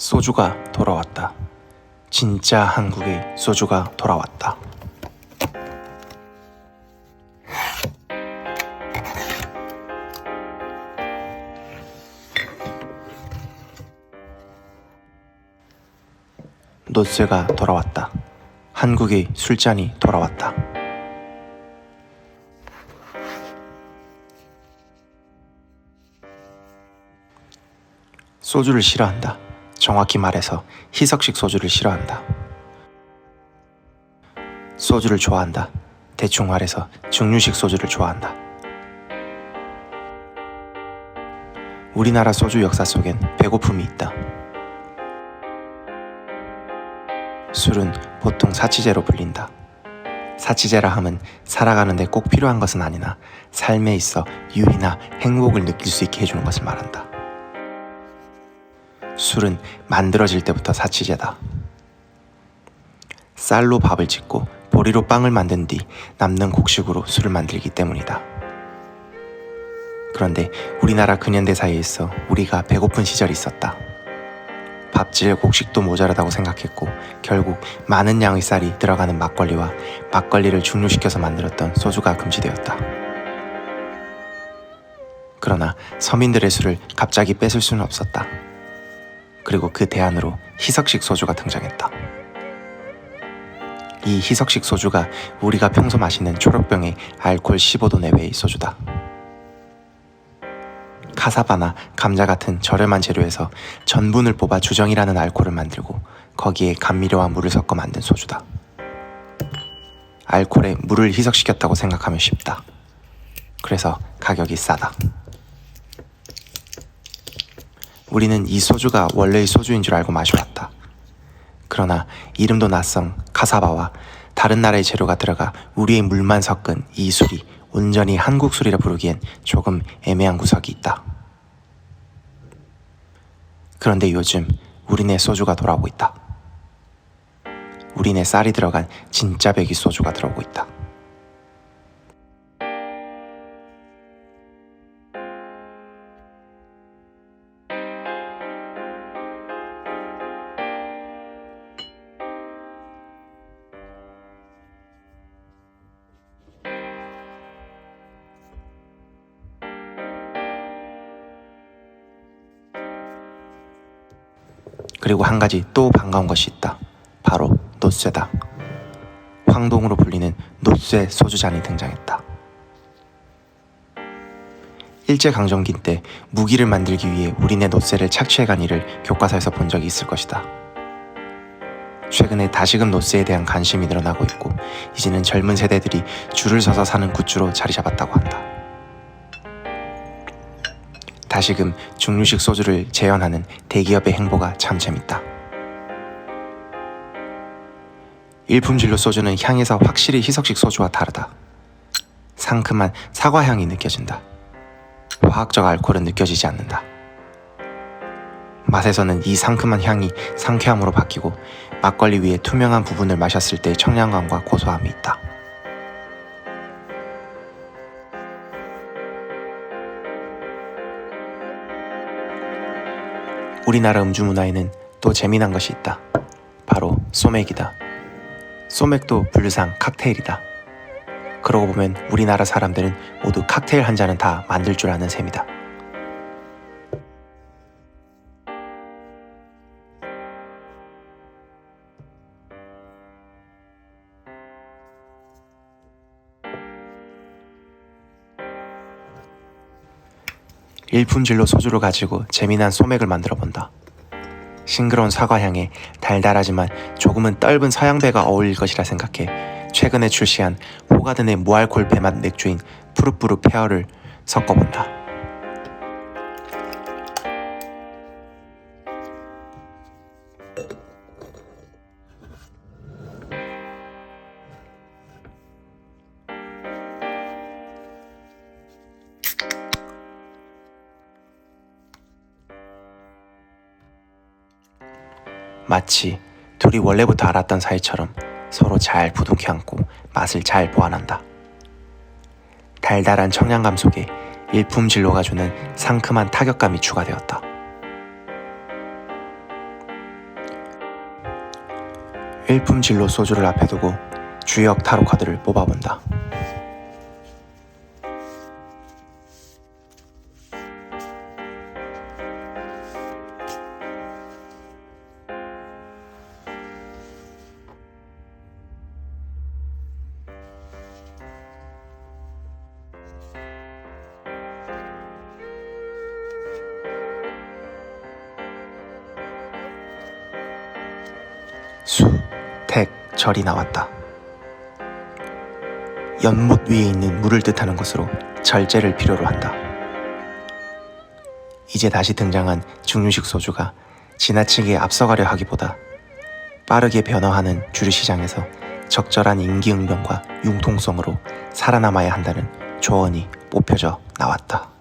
소주가 돌아왔다. 진짜 한국의 소주가 돌아왔다. 노쇠가 돌아왔다. 한국의 술잔이 돌아왔다. 소주를 싫어한다. 정확히 말해서 희석식 소주를 싫어한다. 소주를 좋아한다. 대충 말해서 증류식 소주를 좋아한다. 우리나라 소주 역사 속엔 배고픔이 있다. 술은 보통 사치제로 불린다. 사치제라 함은 살아가는데 꼭 필요한 것은 아니나 삶에 있어 유의나 행복을 느낄 수 있게 해주는 것을 말한다. 술은 만들어질 때부터 사치제다. 쌀로 밥을 짓고 보리로 빵을 만든 뒤 남는 곡식으로 술을 만들기 때문이다. 그런데 우리나라 근현대사에 있어 우리가 배고픈 시절이 있었다. 밥질 곡식도 모자라다고 생각했고 결국 많은 양의 쌀이 들어가는 막걸리와 막걸리를 증류시켜서 만들었던 소주가 금지되었다. 그러나 서민들의 술을 갑자기 뺏을 수는 없었다. 그리고 그 대안으로 희석식 소주가 등장했다. 이 희석식 소주가 우리가 평소 마시는 초록병의 알코올 15도 내외의 소주다. 카사바나 감자 같은 저렴한 재료에서 전분을 뽑아 주정이라는 알코올을 만들고 거기에 감미료와 물을 섞어 만든 소주다. 알코올에 물을 희석시켰다고 생각하면 쉽다. 그래서 가격이 싸다. 우리는 이 소주가 원래의 소주인 줄 알고 마셔왔다. 그러나 이름도 낯선 카사바와 다른 나라의 재료가 들어가 우리의 물만 섞은 이 술이 온전히 한국 술이라 부르기엔 조금 애매한 구석이 있다. 그런데 요즘 우리네 소주가 돌아오고 있다. 우리네 쌀이 들어간 진짜 배기 소주가 들어오고 있다. 그리고 한 가지 또 반가운 것이 있다. 바로 노쇠다. 황동으로 불리는 노쇠 소주잔이 등장했다. 일제강점기 때 무기를 만들기 위해 우리네 노쇠를 착취해간 일을 교과서에서 본 적이 있을 것이다. 최근에 다시금 노쇠에 대한 관심이 늘어나고 있고 이제는 젊은 세대들이 줄을 서서 사는 굿즈로 자리 잡았다고 한다. 다시금 증류식 소주를 재현하는 대기업의 행보가 참 재밌다. 일품진로 소주는 향에서 확실히 희석식 소주와 다르다. 상큼한 사과향이 느껴진다. 화학적 알코올은 느껴지지 않는다. 맛에서는 이 상큼한 향이 상쾌함으로 바뀌고 막걸리 위에 투명한 부분을 마셨을 때의 청량감과 고소함이 있다. 우리나라 음주 문화에는 또 재미난 것이 있다. 바로 소맥이다. 소맥도 분류상 칵테일이다. 그러고 보면 우리나라 사람들은 모두 칵테일 한 잔은 다 만들 줄 아는 셈이다. 일품질로 소주를 가지고 재미난 소맥을 만들어 본다. 싱그러운 사과향에 달달하지만 조금은 떫은 서양배가 어울릴 것이라 생각해 최근에 출시한 호가든의 무알콜 배맛 맥주인 푸르푸르 페어를 섞어본다. 마치 둘이 원래부터 알았던 사이처럼 서로 잘 부둥켜 안고 맛을 잘 보완한다. 달달한 청량감 속에 일품 진로가 주는 상큼한 타격감이 추가되었다. 일품 진로 소주를 앞에 두고 주역 타로 카드를 뽑아본다. 수, 택, 절이 나왔다. 연못 위에 있는 물을 뜻하는 것으로 절제를 필요로 한다. 이제 다시 등장한 중류식 소주가 지나치게 앞서가려 하기보다 빠르게 변화하는 주류시장에서 적절한 임기응변과 융통성으로 살아남아야 한다는 조언이 뽑혀져 나왔다.